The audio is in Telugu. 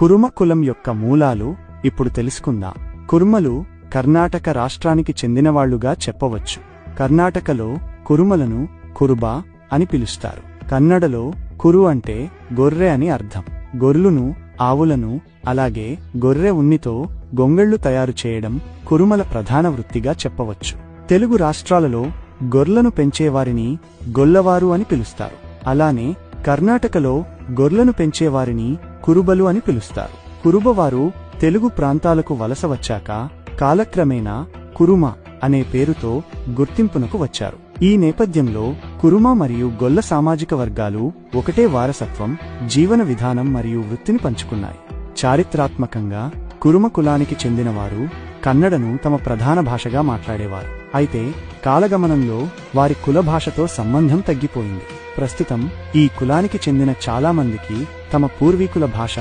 కురుమ కులం యొక్క మూలాలు ఇప్పుడు తెలుసుకుందాం. కురుమలు కర్ణాటక రాష్ట్రానికి చెందినవాళ్లుగా చెప్పవచ్చు. కర్ణాటకలో కురుమలను కురుబా అని పిలుస్తారు. కన్నడలో కురు అంటే గొర్రె అని అర్థం. గొర్రెలను, ఆవులను, అలాగే గొర్రె ఉన్నితో గొంగళ్లు తయారు చేయడం కురుమల ప్రధాన వృత్తిగా చెప్పవచ్చు. తెలుగు రాష్ట్రాలలో గొర్రెలను పెంచేవారిని గొల్లవారు అని పిలుస్తారు. అలానే కర్ణాటకలో గొర్రెలను పెంచేవారిని కురుబలు అని పిలుస్తారు. కురుబవారు తెలుగు ప్రాంతాలకు వలస వచ్చాక కాలక్రమేణా కురుమ అనే పేరుతో గుర్తింపునకు వచ్చారు. ఈ నేపథ్యంలో కురుమ మరియు గొల్ల సామాజిక వర్గాలు ఒకటే వారసత్వం, జీవన విధానం మరియు వృత్తిని పంచుకున్నాయి. చారిత్రాత్మకంగా కురుమ కులానికి చెందినవారు కన్నడను తమ ప్రధాన భాషగా మాట్లాడేవారు. అయితే కాలగమనంలో వారి కుల భాషతో సంబంధం తగ్గిపోయింది. ప్రస్తుతం ఈ కులానికి చెందిన చాలా మందికి తమ పూర్వీకుల భాష